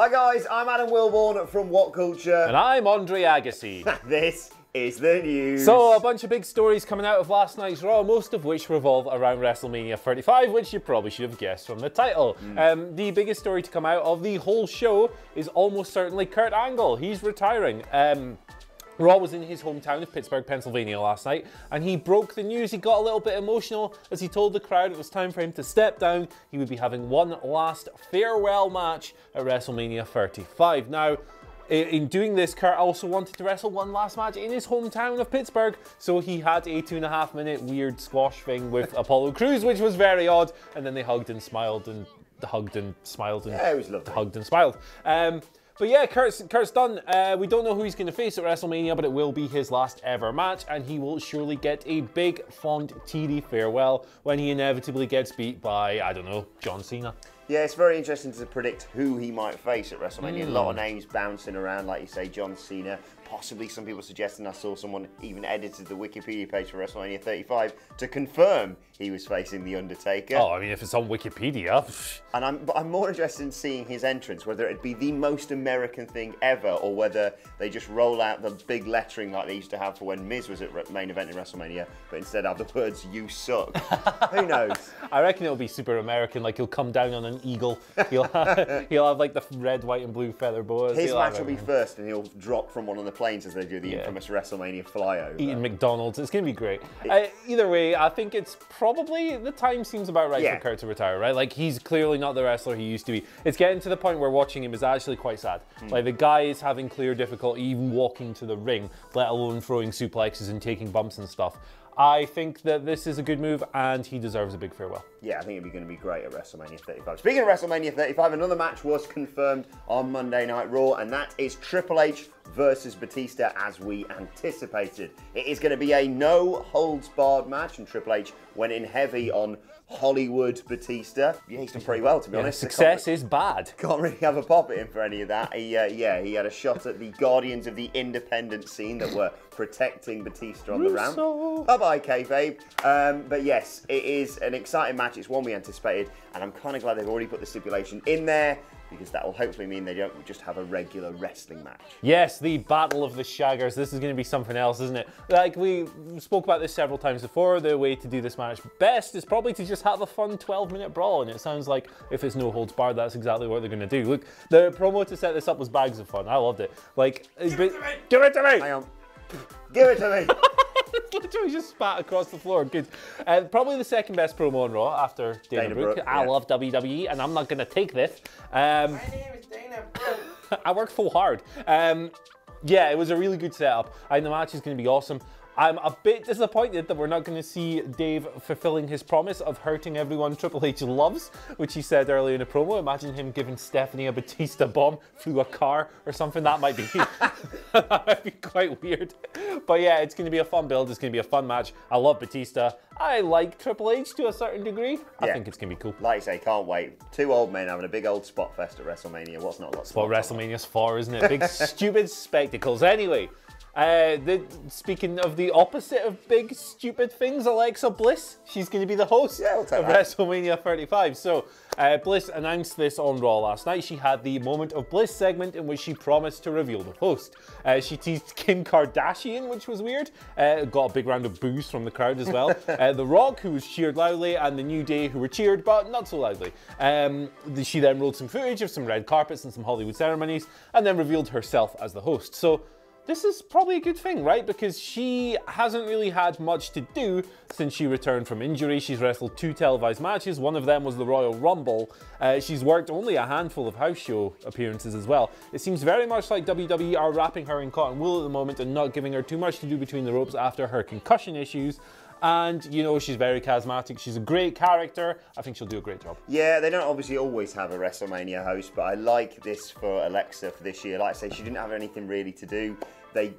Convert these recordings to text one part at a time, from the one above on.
Hi guys, I'm Adam Wilborn from WhatCulture. And I'm Andre Agassi. This is the news. So, a bunch of big stories coming out of last night's Raw, most of which revolve around WrestleMania 35, which you probably should have guessed from the title. The biggest story to come out of the whole show is almost certainly Kurt Angle. He's retiring. Raw was in his hometown of Pittsburgh, Pennsylvania last night, and he broke the news. He got a little bit emotional as he told the crowd it was time for him to step down. He would be having one last farewell match at WrestleMania 35. Now, in doing this, Kurt also wanted to wrestle one last match in his hometown of Pittsburgh, so he had a 2.5-minute weird squash thing with Apollo Crews, which was very odd, and then they hugged and smiled and hugged and smiled and yeah, it was lovely. Hugged and smiled. But yeah, Kurt's done. We don't know who he's going to face at WrestleMania, but it will be his last ever match, and he will surely get a big, fond, teary farewell when he inevitably gets beat by, I don't know, John Cena. Yeah, it's very interesting to predict who he might face at WrestleMania. A lot of names bouncing around, like you say, John Cena. Possibly some people suggesting, I saw someone even edited the Wikipedia page for WrestleMania 35 to confirm he was facing The Undertaker. Oh, I mean, if it's on Wikipedia. And I'm more interested in seeing his entrance, whether it'd be the most American thing ever, or whether they just roll out the big lettering like they used to have for when Miz was at main event in WrestleMania, but instead have the words, "You suck." Who knows? I reckon it'll be super American, like he'll come down on an eagle. He'll have like the red, white and blue feather boas. His match will be first, and he'll drop from one of the planes as they do the infamous WrestleMania flyover. Eating McDonald's. It's going to be great. Either way, I think it's probably, the time seems about right for Kurt to retire, right? Like, he's clearly not the wrestler he used to be. It's getting to the point where watching him is actually quite sad. Like, the guy is having clear difficulty even walking to the ring, let alone throwing suplexes and taking bumps and stuff. I think that this is a good move, and he deserves a big farewell. Yeah, I think it'd be going to be great at WrestleMania 35. Speaking of WrestleMania 35, another match was confirmed on Monday Night Raw, and that is Triple H versus Batista, as we anticipated. It is going to be a no-holds-barred match, and Triple H went in heavy on Hollywood Batista. Yeah, he's done pretty well, to be honest. Success is bad. Can't really have a pop at him for any of that. He had a shot at the guardians of the independent scene that were protecting Batista on the ramp. Bye-bye, kayfabe. But yes, it is an exciting match. It's one we anticipated, and I'm kind of glad they've already put the stipulation in there, because that will hopefully mean they don't just have a regular wrestling match. Yes, the Battle of the Shaggers. This is going to be something else, isn't it? Like, we spoke about this several times before. The way to do this match best is probably to just have a fun 12-minute brawl, and it sounds like if it's no holds barred, that's exactly what they're going to do. Look, the promo to set this up was bags of fun. I loved it. Like, give it to me! Give it to me! Hang on. Give it to me! Literally just spat across the floor. Good. Probably the second best promo on Raw after Dana Brooke. I love WWE, and I'm not going to take this. My name is Dana Brooke. I work full hard. Yeah, it was a really good setup. I think the match is going to be awesome. I'm a bit disappointed that we're not going to see Dave fulfilling his promise of hurting everyone Triple H loves, which he said earlier in a promo. Imagine him giving Stephanie a Batista bomb through a car or something. That might be that might be quite weird. But yeah, it's going to be a fun build. It's going to be a fun match. I love Batista. I like Triple H to a certain degree. I think it's going to be cool. Like you say, can't wait. Two old men having a big old spot fest at WrestleMania. What's not a lot? That's what WrestleMania's for, isn't it? Big stupid spectacles. Anyway. Speaking of the opposite of big, stupid things, Alexa Bliss, she's going to be the host of WrestleMania 35. So, Bliss announced this on Raw last night. She had the Moment of Bliss segment in which she promised to reveal the host. She teased Kim Kardashian, which was weird. Got a big round of boos from the crowd as well. The Rock, who was cheered loudly, and the New Day, who were cheered, but not so loudly. She then rolled some footage of some red carpets and some Hollywood ceremonies, and then revealed herself as the host. So, this is probably a good thing, right? Because she hasn't really had much to do since she returned from injury. She's wrestled 2 televised matches. One of them was the Royal Rumble. She's worked only a handful of house show appearances as well. It seems very much like WWE are wrapping her in cotton wool at the moment and not giving her too much to do between the ropes after her concussion issues. And, you know, she's very charismatic. She's a great character. I think she'll do a great job. Yeah, they don't obviously always have a WrestleMania host, but I like this for Alexa for this year. Like I say, she didn't have anything really to do. They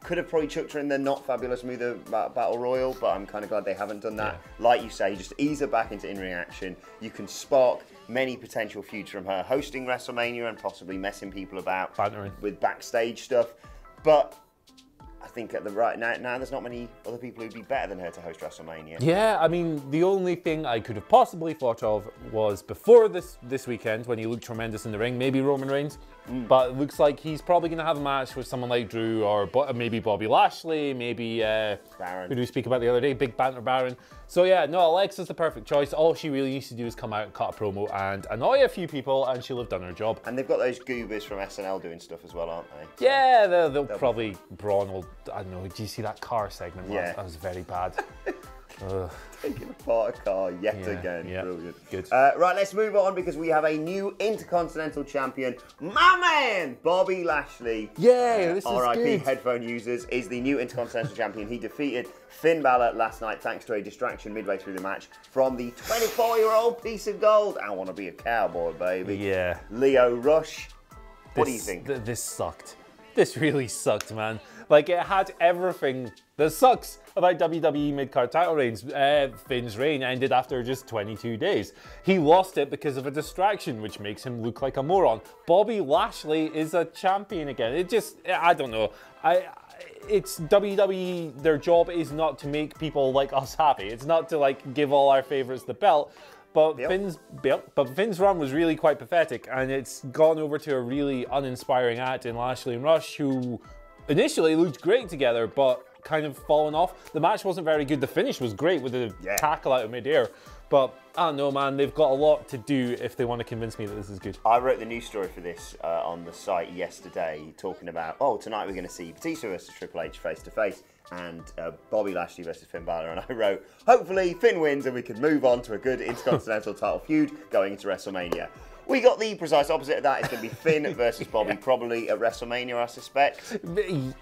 could have probably chucked her in the Not Fabulous Smoother Battle Royal, but I'm kind of glad they haven't done that. Yeah. Like you say, just ease her back into in-ring action. You can spark many potential feuds from her hosting WrestleMania and possibly messing people about with backstage stuff. But think at the right now there's not many other people who'd be better than her to host WrestleMania. Yeah, I mean, the only thing I could have possibly thought of was before this weekend when he looked tremendous in the ring, maybe Roman Reigns. But it looks like he's probably going to have a match with someone like Drew or maybe Bobby Lashley, maybe Baron. Who did we speak about the other day? Big Banter Baron. So yeah, no, Alexa's the perfect choice. All she really needs to do is come out and cut a promo and annoy a few people, and she'll have done her job. And they've got those goobers from SNL doing stuff as well, aren't they? So yeah, they'll probably Braun will. I don't know. Did you see that car segment? Yeah, that was very bad. Taking apart a car yet again. Yeah. Brilliant. Good. Right, let's move on because we have a new Intercontinental Champion, my man, Bobby Lashley. Yay, this is RIP good. headphone users, is the new Intercontinental Champion. He defeated Finn Balor last night thanks to a distraction midway through the match from the 24-year-old piece of gold. I want to be a cowboy, baby. Yeah. Lio Rush. What do you think? This sucked. This really sucked, man. Like, it had everything that sucks about WWE mid-card title reigns. Finn's reign ended after just 22 days. He lost it because of a distraction, which makes him look like a moron. Bobby Lashley is a champion again. It just, I don't know. It's WWE, their job is not to make people like us happy. It's not to like give all our favorites the belt. But Finn's run was really quite pathetic, and it's gone over to a really uninspiring act in Lashley and Rush, who initially looked great together, but kind of fallen off. The match wasn't very good. The finish was great with the tackle out of midair. But I don't know, man, they've got a lot to do if they want to convince me that this is good. I wrote the news story for this on the site yesterday, talking about, tonight we're going to see Batista versus Triple H face-to-face, and Bobby Lashley versus Finn Balor, and I wrote, hopefully Finn wins and we can move on to a good Intercontinental title feud going into WrestleMania. We got the precise opposite of that. It's going to be Finn versus Bobby, probably at WrestleMania, I suspect.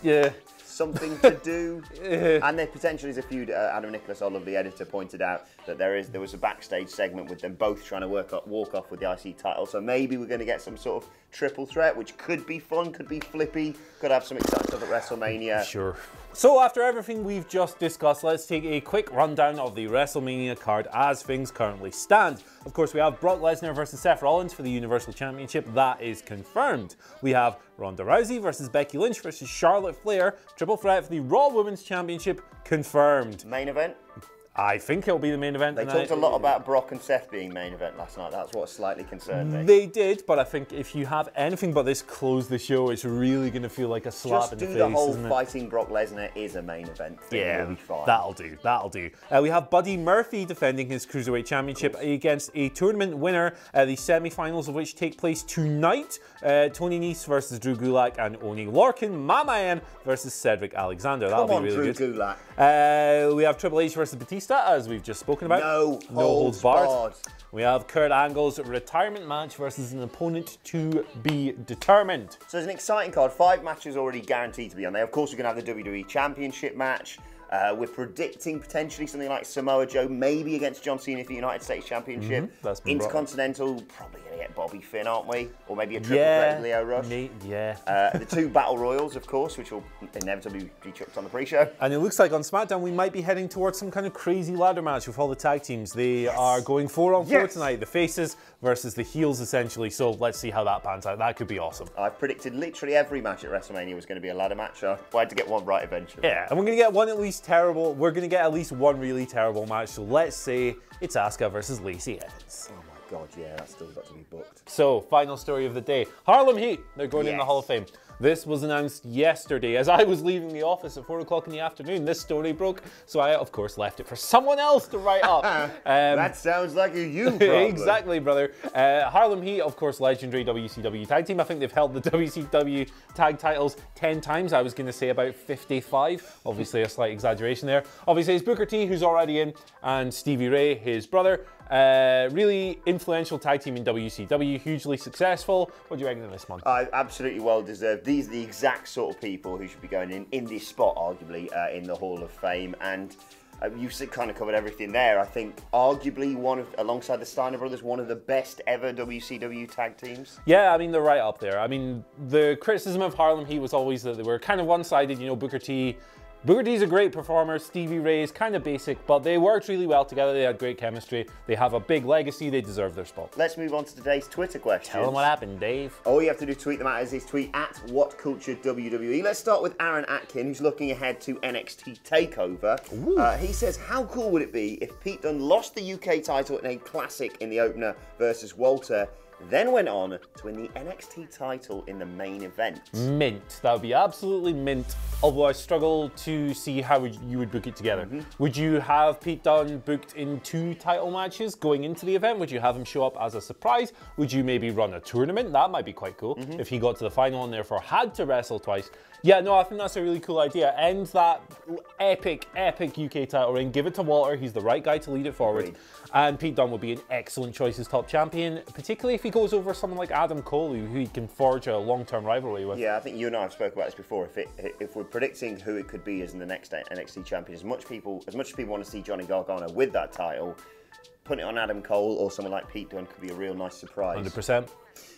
Yeah. Something to do. And there potentially is a feud. Adam Nicholas, our lovely editor, pointed out that there was a backstage segment with them both trying to walk off with the IC title. So maybe we're going to get some sort of triple threat, which could be fun, could be flippy, could have some exciting stuff at WrestleMania. Sure. So after everything we've just discussed, let's take a quick rundown of the WrestleMania card as things currently stand. Of course, we have Brock Lesnar versus Seth Rollins for the Universal Championship. That is confirmed. We have Ronda Rousey versus Becky Lynch versus Charlotte Flair. Triple threat for the Raw Women's Championship confirmed. Main event? I think it'll be the main event. They talked a lot about Brock and Seth being main event last night. That's what slightly concerned me. They did, but I think if you have anything but this close the show, it's really going to feel like a slap in the face. Just do the whole fighting Brock Lesnar is a main event thing. Yeah, it'll be fine. That'll do. That'll do. We have Buddy Murphy defending his Cruiserweight Championship against a tournament winner, the semi-finals of which take place tonight. Tony Nese versus Drew Gulak, and Oney Lorcan, my man, versus Cedric Alexander. That'll be really good. Drew Gulak. We have Triple H versus Batista, as we've just spoken about. No holds barred. We have Kurt Angle's retirement match versus an opponent to be determined. So there's an exciting card. 5 matches already guaranteed to be on there. Of course, we're going to have the WWE Championship match. We're predicting potentially something like Samoa Joe, maybe against John Cena for the United States Championship. Intercontinental, probably going to get Bobby Finn, aren't we? Or maybe a triple threat with Lio Rush. The 2 Battle Royals, of course, which will inevitably be chucked on the pre-show. And it looks like on SmackDown we might be heading towards some kind of crazy ladder match with all the tag teams. They are going 4-on-4 tonight. The faces versus the heels, essentially. So let's see how that pans out. That could be awesome. I've predicted literally every match at WrestleMania was going to be a ladder match. So I had to get one right eventually. Yeah, and we're going to get one at least terrible. We're going to get at least one really terrible match. So let's say it's Asuka versus Lacey Evans. Oh my God, yeah, that's still got to be booked. So, final story of the day. Harlem Heat, they're going in the Hall of Fame. This was announced yesterday. As I was leaving the office at 4 o'clock in the afternoon, this story broke, so I, of course, left it for someone else to write up. That sounds like a you problem. Exactly, brother. Harlem Heat, of course, legendary WCW tag team. I think they've held the WCW tag titles 10 times. I was going to say about 55. Obviously, a slight exaggeration there. Obviously, it's Booker T, who's already in, and Stevie Ray, his brother. Really influential tag team in WCW, hugely successful. What do you reckon of this one? Absolutely well deserved. These are the exact sort of people who should be going in this spot, arguably, in the Hall of Fame. And you've kind of covered everything there. I think arguably alongside the Steiner brothers, one of the best ever WCW tag teams. Yeah, I mean, they're right up there. I mean, the criticism of Harlem Heat was always that they were kind of one-sided. You know, Booker T Booker T's a great performer. Stevie Ray's kind of basic, but they worked really well together. They had great chemistry. They have a big legacy. They deserve their spot. Let's move on to today's Twitter questions. Tell them what happened, Dave. All you have to do to tweet them out is this tweet at WhatCulture WWE. Let's start with Aaron Atkin, who's looking ahead to NXT TakeOver. He says, how cool would it be if Pete Dunne lost the UK title in a classic in the opener versus Walter, then went on to win the NXT title in the main event? Mint. That would be absolutely mint. Although I struggle to see how you would book it together. Would you have Pete Dunne booked in 2 title matches going into the event? Would you have him show up as a surprise? Would you maybe run a tournament? That might be quite cool if he got to the final and therefore had to wrestle twice. Yeah, no, I think that's a really cool idea. End that epic UK title reign. Give it to Walter. He's the right guy to lead it forward. And Pete Dunne would be an excellent choice as top champion, particularly if he goes over someone like Adam Cole, who he can forge a long-term rivalry with. Yeah, I think you and I have spoken about this before. If we're predicting who it could be as in the next NXT champion, as much as people want to see Johnny Gargano with that title, putting it on Adam Cole or someone like Pete Dunne could be a real nice surprise. 100%.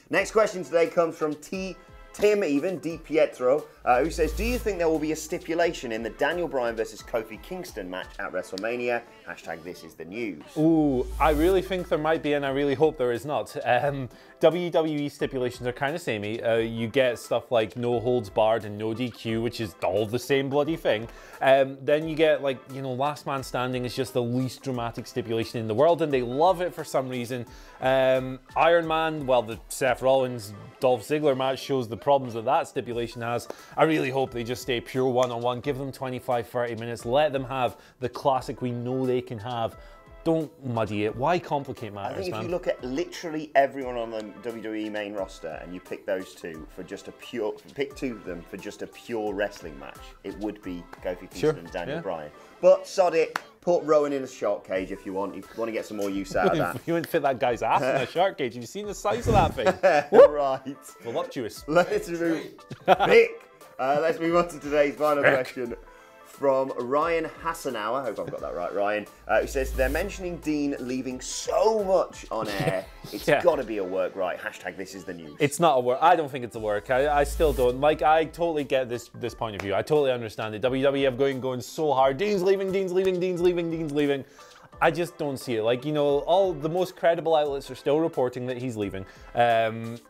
Next question today comes from Tim Di Pietro, who says, do you think there will be a stipulation in the Daniel Bryan versus Kofi Kingston match at WrestleMania? Hashtag this is the news. Ooh, I really think there might be, and I really hope there is not. WWE stipulations are kind of samey. You get stuff like no holds barred and no DQ, which is all the same bloody thing. Then you get, like, you know, last man standing is just the least dramatic stipulation in the world, and they love it for some reason. Iron Man, well, the Seth Rollins Dolph Ziggler match shows the problems that stipulation has. I really hope they just stay pure one-on-one. Give them 25-30 minutes. Let them have the classic we know they can have. Don't muddy it. Why complicate matters, I think if you look at literally everyone on the WWE main roster and you pick those two for just a pure, pick 2 of them for just a pure wrestling match, it would be Kofi Kingston and Daniel Bryan. But sod it. Put Rowan in a shark cage if you want. If you want to get some more use out of that. You wouldn't fit that guy's ass in a shark cage. Have you seen the size of that thing? Right. Voluptuous. Let's move. Let's move on to today's final question from Ryan Hassanauer. I hope I've got that right, Ryan. Who says they're mentioning Dean leaving so much on air. It's got to be a work, right? Hashtag this is the news. It's not a work. I don't think it's a work. I still don't. Like, I totally get this point of view. I totally understand it. WWE have going so hard. Dean's leaving, Dean's leaving, Dean's leaving, Dean's leaving. I just don't see it. Like, you know, all the most credible outlets are still reporting that he's leaving. Last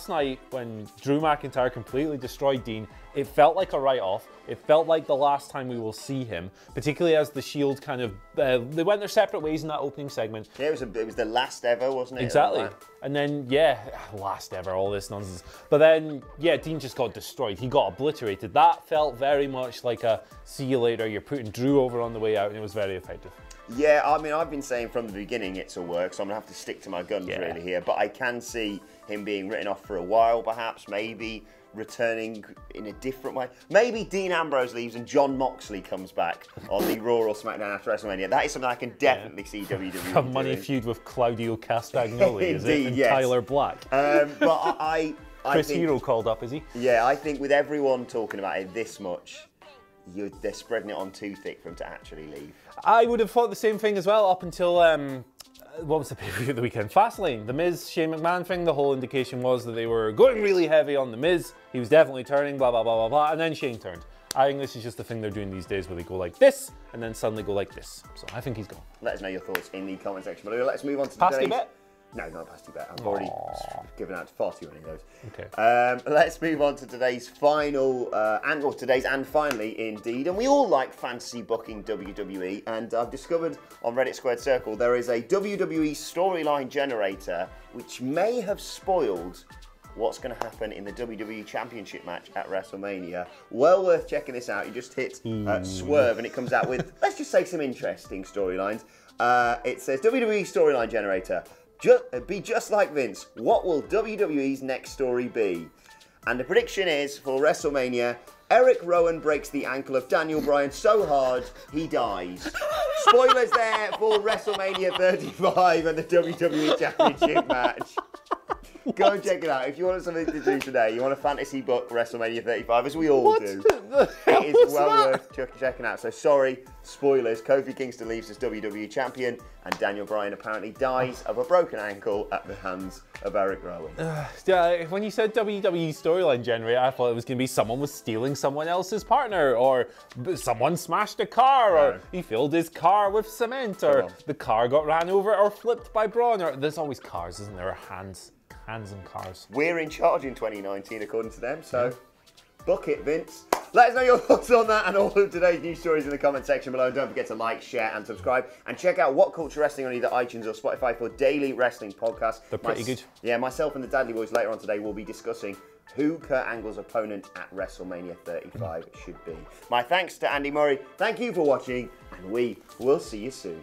night, when Drew McIntyre completely destroyed Dean, it felt like a write-off. It felt like the last time we will see him, particularly as the Shield kind of they went their separate ways in that opening segment. Yeah, it was the last ever, wasn't it? Exactly. And then, yeah, last ever, all this nonsense. But then, yeah, Dean just got destroyed. He got obliterated. That felt very much like a see you later. You're putting Drew over on the way out, and it was very effective. Yeah, I mean, I've been saying from the beginning it's a work, so I'm going to have to stick to my guns really here. But I can see him being written off for a while, perhaps, maybe returning in a different way. Maybe Dean Ambrose leaves and John Moxley comes back on the Raw or SmackDown after WrestleMania. That is something I can definitely see WWE A money feud with Claudio Castagnoli, is it? Indeed, And yes. Tyler Black. But I Chris think, Hero called up, is he? Yeah, I think with everyone talking about it this much, they're spreading it on too thick for him to actually leave. I would have thought the same thing as well up until, what was the pay-per-view of the weekend? Fastlane. The Miz, Shane McMahon thing, the whole indication was that they were going really heavy on The Miz. He was definitely turning, blah, blah, blah, blah, blah, and then Shane turned. I think this is just the thing they're doing these days where they go like this, and then suddenly go like this. So I think he's gone. Let us know your thoughts in the comment section below. Let's move on to Pasty today's... bet? No, not a pasty bet. I've already given out far too many of those. Okay. Let's move on to today's final, and finally, indeed. And we all like fantasy booking WWE. And I've discovered on Reddit Squared Circle there is a WWE Storyline Generator which may have spoiled what's going to happen in the WWE Championship match at WrestleMania. Well worth checking this out. You just hit swerve and it comes out with, let's just say, some interesting storylines. It says WWE Storyline Generator. Be just like Vince. What will WWE's next story be? And the prediction is, for WrestleMania, Eric Rowan breaks the ankle of Daniel Bryan so hard, he dies. Spoilers there for WrestleMania 35 and the WWE Championship match. Go and check it out. If you want something to do today, you want a fantasy book WrestleMania 35, as we all do. It is well worth checking out. So sorry, spoilers. Kofi Kingston leaves as WWE Champion, and Daniel Bryan apparently dies of a broken ankle at the hands of Eric Rowan. Yeah, when you said WWE Storyline Generator, I thought it was going to be someone was stealing someone else's partner, or someone smashed a car, or he filled his car with cement, or the car got ran over or flipped by Braun, or there's always cars, isn't there? Hands and cars. We're in charge in 2019, according to them, so book it, Vince. Let us know your thoughts on that and all of today's news stories in the comment section below. And don't forget to like, share, and subscribe. And check out WhatCulture Wrestling on either iTunes or Spotify for daily wrestling podcasts. They're pretty good. Yeah, myself and the Dudley Boys later on today will be discussing who Kurt Angle's opponent at WrestleMania 35 should be. My thanks to Andy Murray. Thank you for watching, and we will see you soon.